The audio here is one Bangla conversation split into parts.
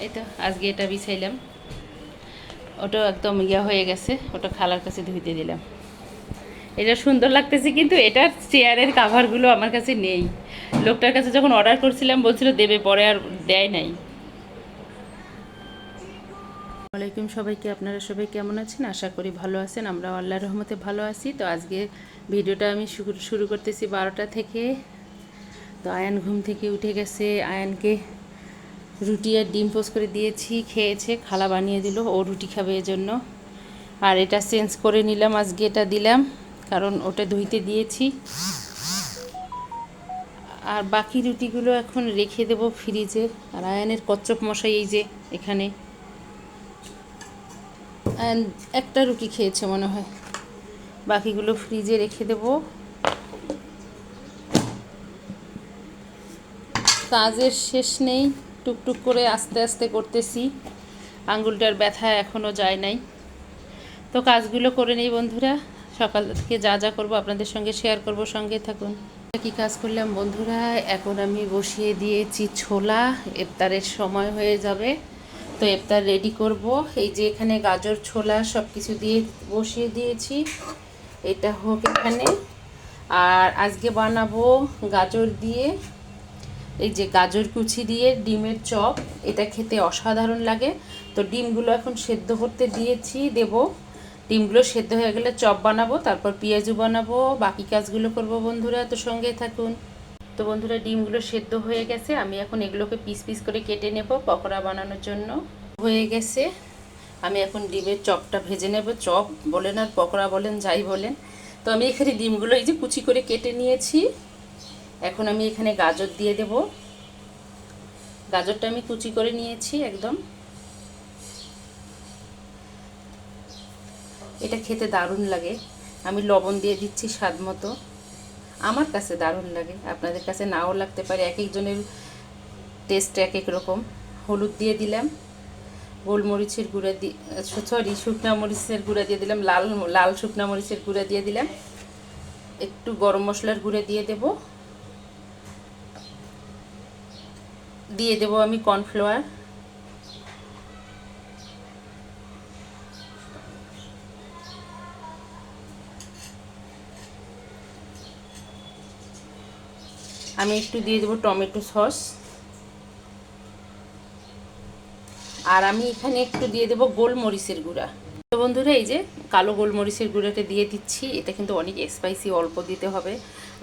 এই তো আজকে এটা বিছাইলাম, ওটা একদম ইয়া হয়ে গেছে, ওটা খালার কাছে ধুইতে দিলাম। এটা সুন্দর লাগতেছে, কিন্তু এটার চেয়ারের কাভারগুলো আমার কাছে নেই। লোকটার কাছে যখন অর্ডার করছিলাম বলছিল দেবে, পরে আর দেয় নাই। ওয়ালাইকুম সবাইকে, আপনারা সবাই কেমন আছেন? আশা করি ভালো আছেন। আমরা আল্লাহর রহমতে ভালো আছি। তো আজকে ভিডিওটা আমি শুরু করতেছি 12টা থেকে। তো আয়ান ঘুম থেকে উঠে গেছে, আয়ানকে রুটি আর ডিম পোস্ট করে দিয়েছি, খেয়েছে, খালা বানিয়ে দিল, ও রুটি খাবে এজন্য। আর এটা চেঞ্জ করে নিলাম, আজকে এটা দিলাম কারণ ওটা ধুইতে দিয়েছি। আর বাকি রুটিগুলো এখন রেখে দেব ফ্রিজে। আর আয়ানের কচ্চপ মশাই এই যে এখানে আয়ান একটা রুটি খেয়েছে মনে হয়, বাকিগুলো ফ্রিজে রেখে দেব। কাজের শেষ নেই, টুকটুক করে আস্তে আস্তে করতেছি, আঙ্গুলটার ব্যথা এখনও যায় নাই। তো কাজগুলো করে নেই বন্ধুরা, সকাল থেকে যা যা করব আপনাদের সঙ্গে শেয়ার করব, সঙ্গে থাকুন। কি কাজ করলাম বন্ধুরা, এখন আমি বসিয়ে দিয়েছি ছোলা, ইফতারের সময় হয়ে যাবে, তো ইফতার রেডি করব। এই যে এখানে গাজর ছোলা সব কিছু দিয়ে বসিয়ে দিয়েছি, এটা হোক এখানে। আর আজকে বানাবো গাজর দিয়ে, এই যে গাজর কুচি দিয়ে ডিমের চপ, এটা খেতে অসাধারণ লাগে। তো ডিমগুলো এখন সেদ্ধ করতে দিয়েছি, দেব। ডিমগুলো সেদ্ধ হয়ে গেলে চপ বানাবো, তারপর পেঁয়াজু বানাবো, বাকি কাজগুলো করব বন্ধুরা, তো সঙ্গে থাকুন। তো বন্ধুরা ডিমগুলো সেদ্ধ হয়ে গেছে, আমি এখন এগুলোকে পিস পিস করে কেটে নেব পকোড়া বানানোর জন্য। হয়ে গেছে, আমি এখন ডিমের চপটা ভেজে নেব। চপ বলেন আর পকোড়া বলেন, যাই বলেন। তো আমি এখানে ডিমগুলো এই যে কুচি করে কেটে নিয়েছি, এখন আমি এখানে গাজর দিয়ে দেব। গাজরটা আমি কুচি করে নিয়েছি একদম। এটা খেতে দারুণ লাগে, আমি লবণ দিয়ে দিচ্ছি স্বাদ মতো। আমার কাছে দারুণ লাগে, আপনাদের কাছে নাও লাগতে পারে, এক একজনের টেস্ট এক এক রকম। হলুদ দিয়ে দিলাম, গোলমরিচের গুঁড়া দিয়ে, সরি শুকনা মরিচের গুঁড়া দিয়ে দিলাম, লাল লাল শুকনা মরিচের গুঁড়া দিয়ে দিলাম, একটু গরম মশলার গুঁড়া দিয়ে দেব, দিয়ে দেব আমি কর্নফ্লাওয়ার। আমি একটু দিয়ে দেবো টমেটো সস। আর আমি এখানে একটু দিয়ে দেবো গোলমরিচের গুঁড়া। তো বন্ধুরা এই যে কালো গোলমরিচের গুঁড়াটা দিয়ে দিচ্ছি, এটা কিন্তু অনেক স্পাইসি, অল্প দিতে হবে।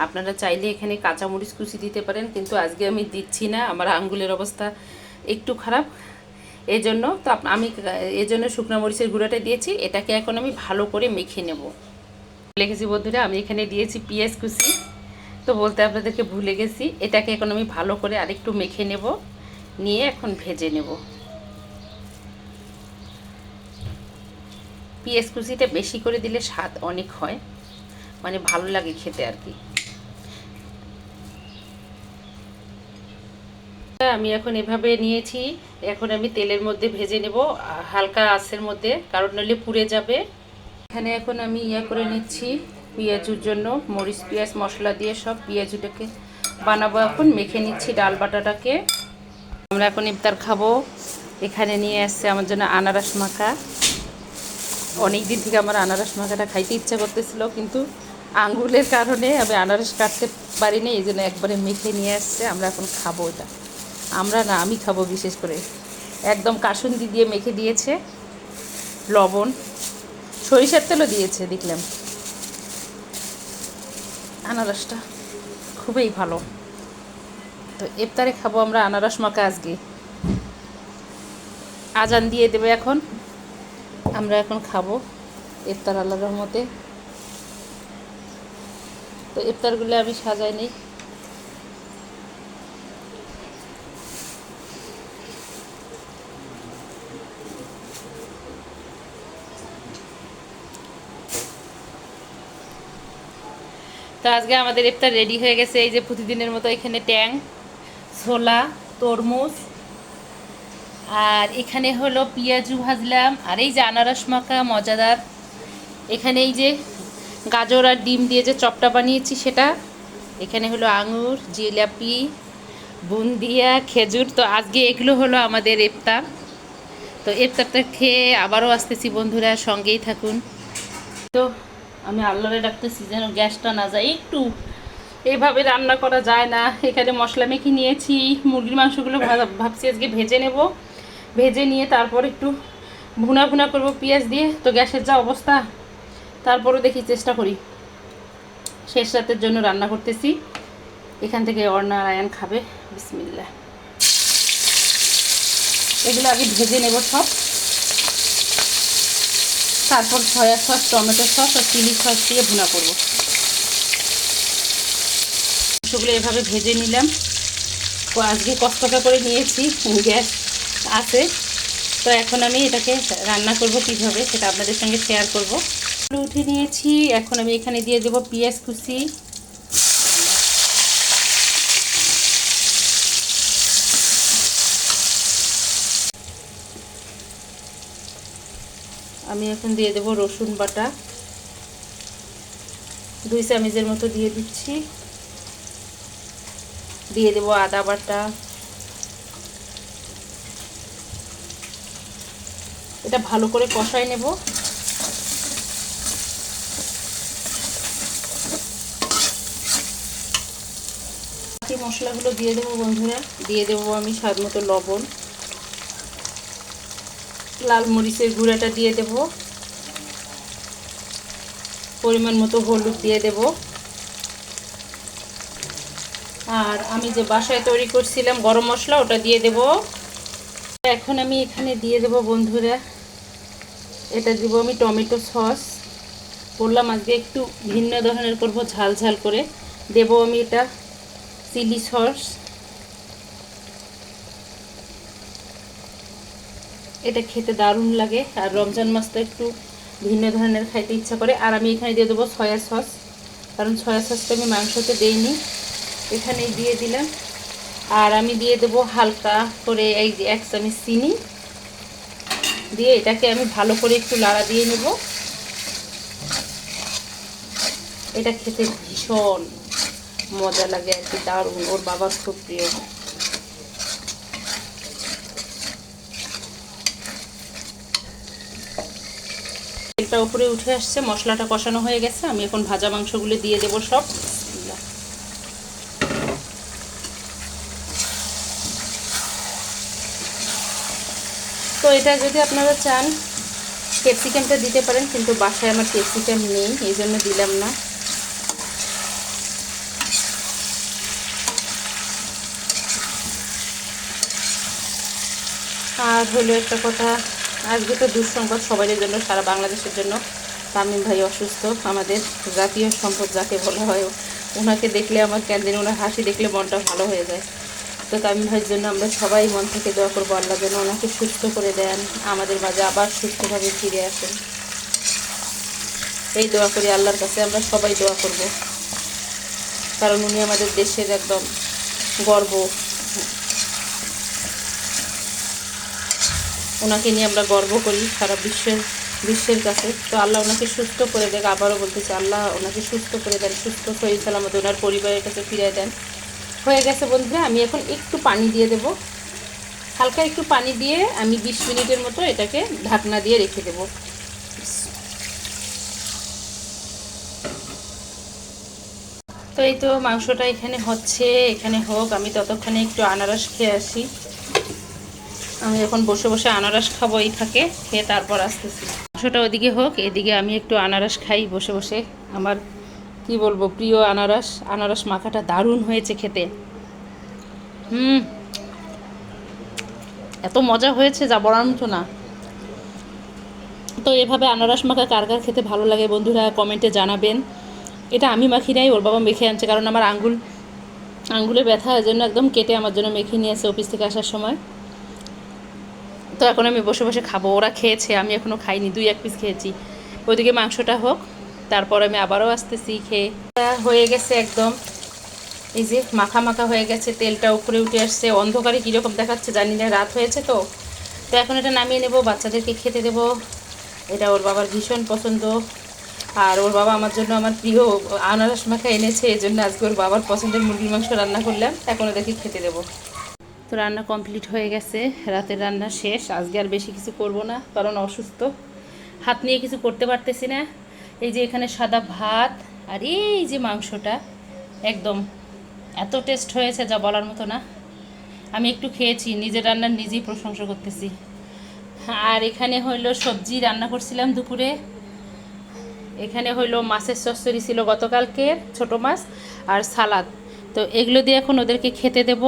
আপনারা চাইলে এখানে কাঁচামরিচ কুচি দিতে পারেন, কিন্তু আজকে আমি দিচ্ছি না, আমার আঙ্গুলের অবস্থা একটু খারাপ, এই জন্য। তো আমি এই জন্য শুকনো মরিচের গুঁড়াটা দিয়েছি। এটাকে এখন আমি ভালো করে মেখে নেব। ভুলে গেছি বন্ধুরা, আমি এখানে দিয়েছি পেঁয়াজ কুচি, তো বলতে আপনাদেরকে ভুলে গেছি। এটাকে এখন আমি ভালো করে আরেকটু মেখে নেব, নিয়ে এখন ভেজে নেব। পেঁয়াজ কুচিটা বেশি করে দিলে স্বাদ অনেক হয়, মানে ভালো লাগে খেতে আর কি। আমি এখন এভাবে নিয়েছি, এখন আমি তেলের মধ্যে ভেজে নেব হালকা আঁচের মধ্যে, কারণ নইলে পুড়ে যাবে। এখানে এখন আমি করে নিচ্ছি পেঁয়াজুর জন্য, মরিচ পেঁয়াজ মশলা দিয়ে সব পেঁয়াজুটাকে বানাবো। এখন মেখে নিচ্ছি ডাল বাটাটাকে। আমরা এখন ইফতার খাবো। এখানে নিয়ে আসছে আমার জন্য আনারস মাখা। অনেক দিন থেকে আমার আনারস মাখাটা খাইতে ইচ্ছা করতেছিল, কিন্তু আঙ্গুলের কারণে আমি আনারস কাটতে পারিনি, এই জন্য একবারে মেখে নিয়ে আসছে। আমরা এখন খাবো এটা, আমরা না আমি খাবো বিশেষ করে। একদম কাসুন্দি দিয়ে মেখে দিয়েছে, লবণ সরিষার তেলও দিয়েছে দেখলাম। আনারসটা খুবই ভালো, তো ইফতারে খাবো আমরা আনারস মাখা আজকে। আজান দিয়ে দেবে এখন, আমরা এখন খাবো ইফতার আল্লাহর রহমতে। তো ইফতারগুলো আমি সাজাই নিই। তো আজকে আমাদের ইফতার রেডি হয়ে গেছে, এই যে প্রতিদিনের মতো এখানে ট্যাং, ছোলা, তরমুজ, আর এখানে হলো পেঁয়াজু ভাজলাম, আর এই যে আনারস মাখা মজাদার। এখানে এই যে গাজর আর ডিম দিয়ে যে চপটা বানিয়েছি সেটা। এখানে হলো আঙুর, জিলাপি, বুন্দিয়া, খেজুর। তো আজকে এগুলো হলো আমাদের ইফতার। তো ইফতারটা খেয়ে আবারও আসতেছি বন্ধুরা, সঙ্গেই থাকুন। তো আমি আল্লাহরে ডাকতেছি যেন গ্যাসটা না যায়। একটু এইভাবে রান্না করা যায় না। এখানে মশলা মেখে নিয়েছি, মুরগির মাংসগুলো ভাবছি আজকে ভেজে নেব। ভেজে নিয়ে তারপর একটু ভুনা ভুনা করবো পেঁয়াজ দিয়ে। তো গ্যাসের যা অবস্থা, তারপরও দেখি চেষ্টা করি। শেষ রাতের জন্য রান্না করতেছি। এখান থেকে অর্ণা রায়ান খাবে। বিসমিল্লাহ। এগুলো আগে ভেজে নেব সব, তারপর সয়া সস, টমেটো সস আর চিলি সস দিয়ে ভুনা করব। সেগুলো এভাবে ভেজে নিলাম। তো আজকে কষ্টটা করে নিয়েছি, গ্যাস আছে। তো এখন আমি এটাকে রান্না করব কিভাবে সেটা আপনাদের সঙ্গে শেয়ার করব। উঠে নিয়েছি, এখন আমি এখানে দিয়ে দেব পেঁয়াজ কুচি। আমি এখন দিয়ে দেব রসুন বাটা, 2 চামচের মতো দিয়ে দিচ্ছি। দিয়ে দেব আদা বাটা। এটা ভালো করে কষাই নেব। বাকি মশলাগুলো দিয়ে দেবো বন্ধুরা। দিয়ে দেবো আমি স্বাদ মতো লবণ, লাল মরিচের গুঁড়াটা দিয়ে দেব, পরিমাণ মতো হলুদ দিয়ে দেব। আর আমি যে বাসায় তৈরি করছিলাম গরম মশলা, ওটা দিয়ে দেব। এখন আমি এখানে দিয়ে দেব বন্ধুরা, এটা দিব আমি টমেটো সস। বললাম আজকে একটু ভিন্ন ধরনের করব, ঝাল ঝাল করে। দেব আমি এটা চিলি সস। এটা খেতে দারুণ লাগে, আর রমজান মাস তো একটু ভিন্ন ধরনের খাইতে ইচ্ছা করে। আর আমি এখানে দিয়ে দেবো সয়া সস, কারণ সয়া সসটা আমি মাংসতে দেইনি, এখানেই দিয়ে দিলাম। আর আমি দিয়ে দেবো হালকা করে এই যে 1 চামচ চিনি দিয়ে এটাকে আমি ভালো করে একটু লাড়া দিয়ে নেব। এটা খেতে ভীষণ মজা লাগে আর কি, দারুণ। ওর বাবার খুব প্রিয়। তেলটা উপরে উঠে আসছে, মশলাটা কষানো হয়ে গেছে। আমি এখন ভাজা মাংসগুলো দিয়ে দেবো সব। তো এটা যদি আপনারা চান ক্যাপসিকামটা দিতে পারেন, কিন্তু বাসায় আমার ক্যাপসিকাম নেই, এই জন্য দিলাম না। আর হলো একটা কথা, আজকে তো দুঃসংবাদ সবাইয়ের জন্য, সারা বাংলাদেশের জন্য। তামিম ভাই অসুস্থ, আমাদের জাতীয় সম্পদ যাকে বলা হয়। ওনাকে দেখলে আমার কেন দিন, ওনার হাসি দেখলে মনটা ভালো হয়ে যায়। তো তামিম ভাইয়ের জন্য আমরা সবাই মন থেকে দোয়া করবো, আল্লাহ যেন ওনাকে সুস্থ করে দেন, আমাদের মাঝে আবার সুস্থভাবে ফিরে আসেন। এই দোয়া করি আল্লাহর কাছে, আমরা সবাই দোয়া করব, কারণ উনি আমাদের দেশের একদম গর্ব। ওনাকে নিয়ে আমরা গর্ব করি সারা বিশ্বের কাছে। তো আল্লাহ ওনাকে সুস্থ করে দেন। আবারও বলতেছি, আল্লাহ ওনাকে সুস্থ করে দেন, সুস্থ শরীর সালামত ওনার পরিবারের কাছে ফিরিয়ে দেন। হয়ে গেছে বন্ধুরা, আমি এখন একটু পানি দিয়ে দেব, হালকা একটু পানি দিয়ে আমি 20 মিনিটের মতো এটাকে ঢাকনা দিয়ে রেখে দেব। তো এই তো মাংসটা এখানে হচ্ছে, এখানে হোক, আমি ততক্ষণে একটু আনারস খেয়ে আসি। আমি এখন বসে বসে আনারস খাবো, এই ফাঁকে খেয়ে তারপর আসতেছি। মাংসটা ওদিকে হোক, এদিকে আমি একটু আনারস খাই বসে বসে। আমার কি বলবো, প্রিয় আনারস। আনারস মাখাটা দারুণ হয়েছে খেতে। এত মজা হয়েছে যা বলার মতো না। তো এভাবে আনারস মাখা কার কার খেতে ভালো লাগে বন্ধুরা কমেন্টে জানাবেন। এটা আমি মাখি নাই, ওর বাবা মেখে আনছে, কারণ আমার আঙ্গুলে ব্যথা, এর জন্য একদম কেটে আমার জন্য মেখে নিয়ে আসে অফিস থেকে আসার সময়। তো এখন আমি বসে বসে খাবো। ওরা খেয়েছে, আমি এখনও খাইনি, 2-1 পিস খেয়েছি। ওইদিকে মাংসটা হোক, তারপর আমি আবারও আসতেছি খেয়ে। হয়ে গেছে একদম, এই যে মাখা মাখা হয়ে গেছে, তেলটা উপরে উঠে আসছে। অন্ধকারে কীরকম দেখাচ্ছে জানি না, রাত হয়েছে তো। তো এখন এটা নামিয়ে নেব, বাচ্চাদেরকে খেতে দেব। এটা ওর বাবার ভীষণ পছন্দ। আর ওর বাবা আমার জন্য আমার প্রিয় আনারস মাখা এনেছে, এই জন্য আজকে ওর বাবার পছন্দের মুরগির মাংস রান্না করলাম, এখন ওদেরকে খেতে দেবো। তো রান্না কমপ্লিট হয়ে গেছে, রাতের রান্না শেষ। আজকে আর বেশি কিছু করব না, কারণ অসুস্থ, হাত নিয়ে কিছু করতে পারতেছি না। এই যে এখানে সাদা ভাত আর এই যে মাংসটা, একদম এত টেস্ট হয়েছে যা বলার মতো না। আমি একটু খেয়েছি, নিজের রান্নার নিজেই প্রশংসা করতেছি। আর এখানে হইলো সবজি রান্না করছিলাম দুপুরে। এখানে হইলো মাছের চচ্চড়ি ছিল গতকালকের, ছোট মাছ আর সালাদ। তো এগুলো দিয়ে এখন ওদেরকে খেতে দেব,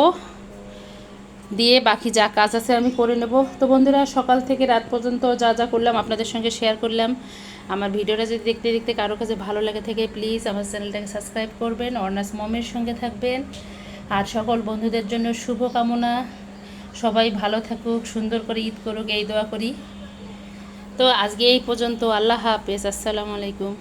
দিয়ে বাকি যা কাজ আছে আমি করে নেব। তো বন্ধুরা, সকাল থেকে রাত পর্যন্ত যা যা করলাম আপনাদের সঙ্গে শেয়ার করলাম। আমার ভিডিওটা যদি দেখতে দেখতে কারো কাছে ভালো লাগে থাকে, প্লিজ আমার চ্যানেলটাকে সাবস্ক্রাইব করবেন, অর্নাস মমের সঙ্গে থাকবেন। আর সকল বন্ধুদের জন্য শুভ কামনা, সবাই ভালো থাকুক, সুন্দর করে ঈদ করুক, এই দোয়া করি। তো আজকে এই পর্যন্ত। আল্লাহ হাফেজ, আসসালামু আলাইকুম।